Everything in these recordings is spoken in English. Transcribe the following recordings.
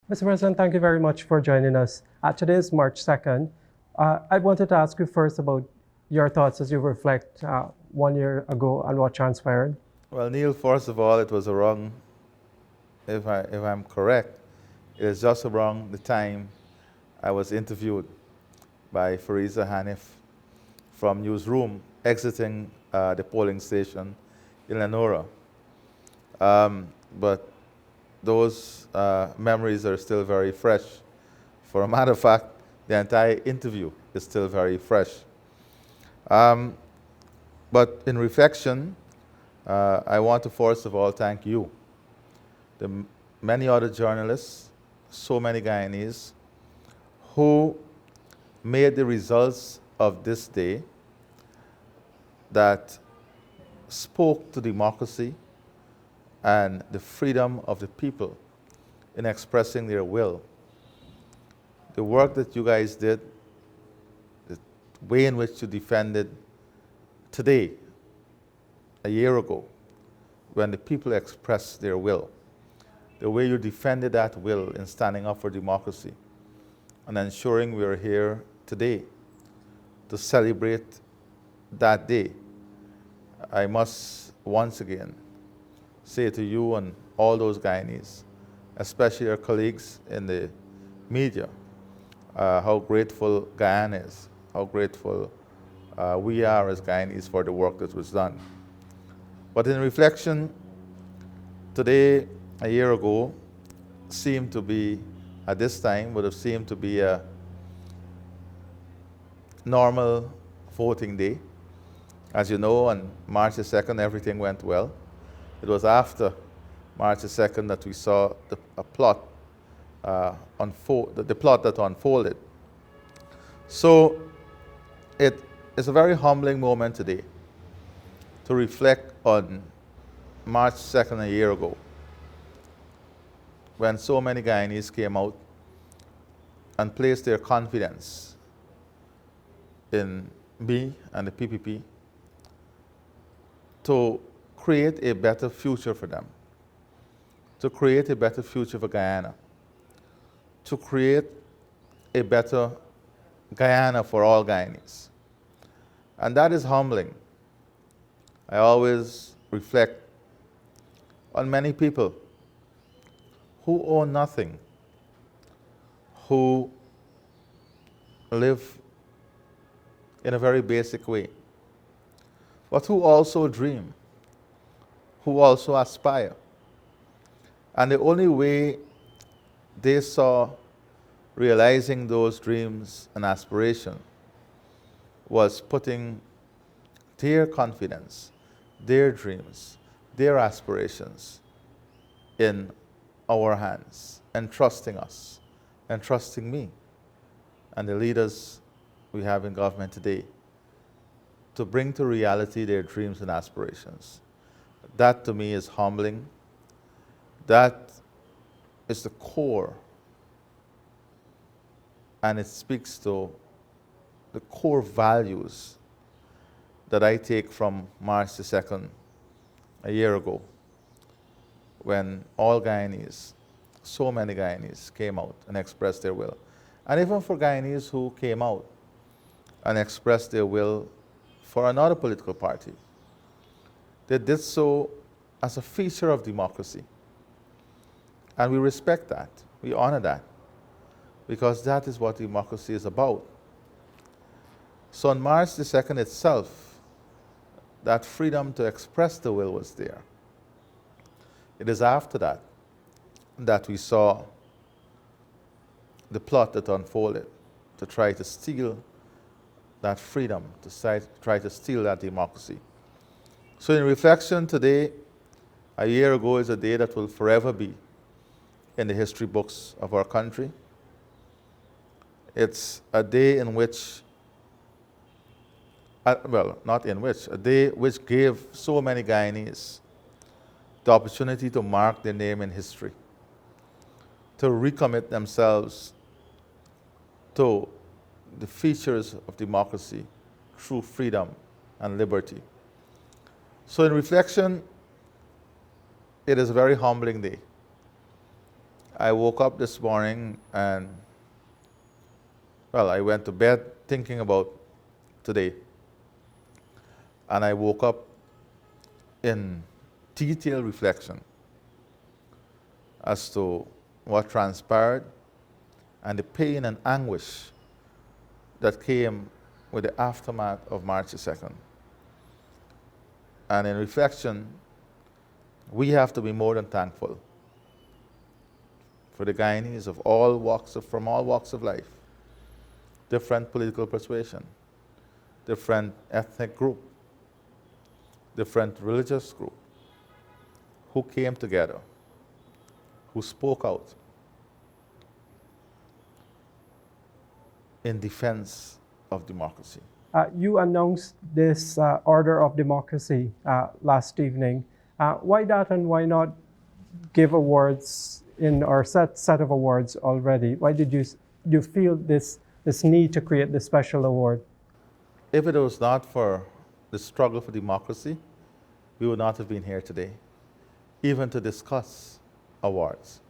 Mr. President, thank you very much for joining us. Today is March 2nd. I wanted to ask you first about your thoughts as you reflect 1 year ago on what transpired. Well, Neil, first of all, it was wrong, if I'm correct, it is just around the time I was interviewed by Fariza Hanif from newsroom exiting the polling station in Lenora. But those memories are still very fresh. For a matter of fact, the entire interview is still very fresh. But in reflection, I want to first of all thank you, the many other journalists, so many Guyanese, who made the results of this day that spoke to democracy and the freedom of the people in expressing their will. The work that you guys did, the way in which you defended today, a year ago, when the people expressed their will, the way you defended that will in standing up for democracy and ensuring we are here today to celebrate that day, I must once again say to you and all those Guyanese, especially our colleagues in the media, how grateful Guyana is, how grateful we are as Guyanese for the work that was done. But in reflection, today, a year ago, seemed to be, at this time, would have seemed to be a normal voting day. As you know, on March the 2nd, everything went well. It was after March the 2nd that we saw the plot the plot that unfolded. So it is a very humbling moment today to reflect on March 2nd a year ago, when so many Guyanese came out and placed their confidence in me and the PPP to create a better future for them, to create a better future for Guyana, to create a better Guyana for all Guyanese. And that is humbling. I always reflect on many people who own nothing, who live in a very basic way, but who also dream, who also aspire. And the only way they saw realizing those dreams and aspirations was putting their confidence, their dreams, their aspirations in our hands, and trusting us, and trusting me, and the leaders we have in government today to bring to reality their dreams and aspirations. That to me is humbling. That is the core, and it speaks to the core values that I take from March the 2nd, a year ago, when all Guyanese, so many Guyanese, came out and expressed their will. And even for Guyanese who came out and expressed their will for another political party, they did so as a feature of democracy. And we respect that, we honor that, because that is what democracy is about. So on March the 2nd itself, that freedom to express the will was there. It is after that that we saw the plot that unfolded to try to steal that freedom, to try to steal that democracy. So in reflection today, a year ago is a day that will forever be in the history books of our country. It's a day in which, well, not in which, a day which gave so many Guyanese the opportunity to mark their name in history, to recommit themselves to the features of democracy, true freedom and liberty. So in reflection, it is a very humbling day. I woke up this morning and, well, I went to bed thinking about today. And I woke up in detailed reflection as to what transpired and the pain and anguish that came with the aftermath of March the 2nd. And in reflection, we have to be more than thankful for the Guyanese of all walks from all walks of life, different political persuasion, different ethnic group, different religious group, who came together, who spoke out in defense of democracy. You announced this Order of Democracy last evening. Why that, and why not give awards in our set of awards already? Why did you feel this need to create this special award? If it was not for the struggle for democracy, we would not have been here today, even to discuss awards.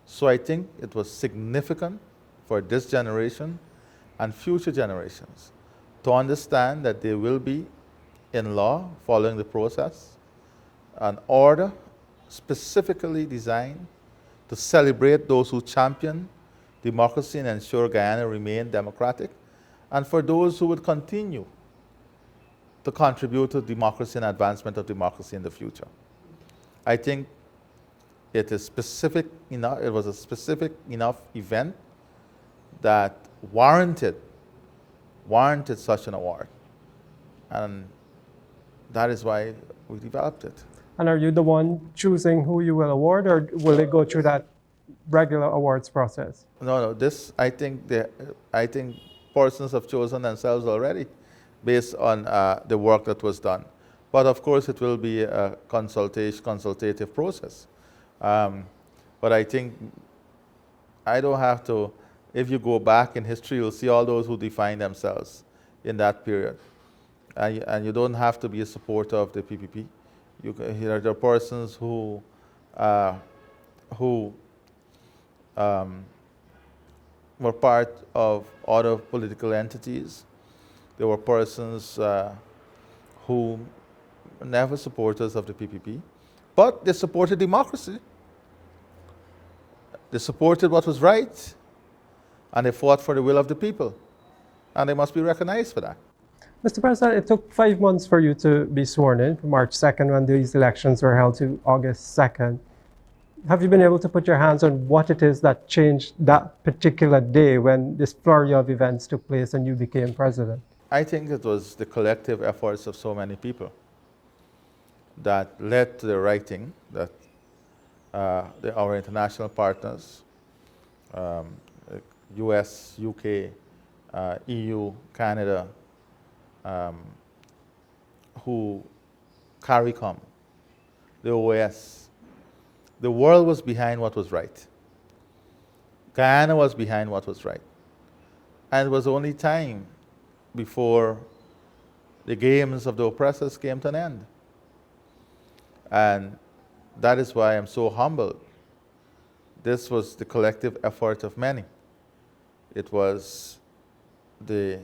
So I think it was significant for this generation and future generations to understand that there will be, in law, following the process, an order specifically designed to celebrate those who champion democracy and ensure Guyana remain democratic, and for those who would continue to contribute to democracy and advancement of democracy in the future. I think it is specific enough, it was a specific enough event that warranted such an award. And that is why we developed it. And are you the one choosing who you will award, or will it go through that regular awards process? No, this, I think persons have chosen themselves already based on the work that was done. But of course it will be a consultative process. But I think I don't have to, if you go back in history, you'll see all those who define themselves in that period. And you don't have to be a supporter of the PPP. There are persons who were part of other political entities. There were persons who were never supporters of the PPP, but they supported democracy. They supported what was right, and they fought for the will of the people. And they must be recognized for that. Mr. President, it took 5 months for you to be sworn in, from March 2nd when these elections were held to August 2nd. Have you been able to put your hands on what it is that changed that particular day when this flurry of events took place and you became president? I think it was the collective efforts of so many people that led to the writing that our international partners, US, UK, EU, Canada, who CARICOM, the OAS, the world was behind what was right. Guyana was behind what was right. And it was only time before the games of the oppressors came to an end. And that is why I'm so humbled. This was the collective effort of many. It was the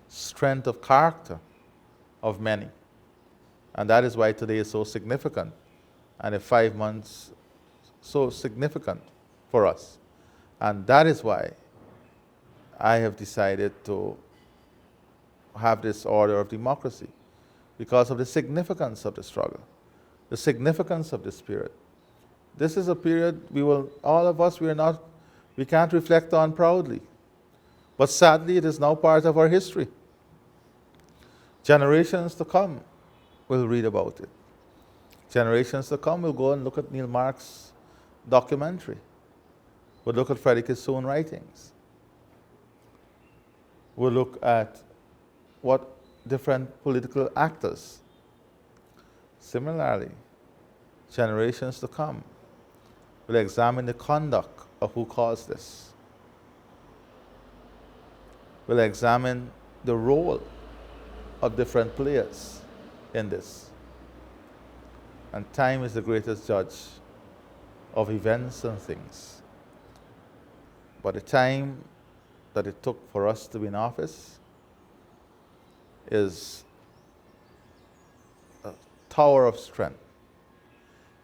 strength of character of many. And that is why today is so significant. And the 5 months so significant for us. And that is why I have decided to have this order of democracy, because of the significance of the struggle, the significance of this period. This is a period all of us, we can't reflect on proudly. But sadly, it is now part of our history. Generations to come will read about it. Generations to come will go and look at Neil Mark's documentary, will look at Freddie Kissoon writings, will look at what different political actors. Similarly, generations to come will examine the conduct of who caused this, will examine the role of different players in this. And time is the greatest judge of events and things. But the time that it took for us to be in office is a tower of strength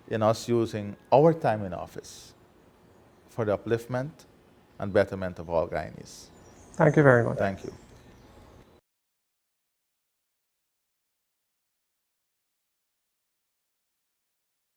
in us using our time in office for the upliftment and betterment of all Guyanese. Thank you very much. Thank you.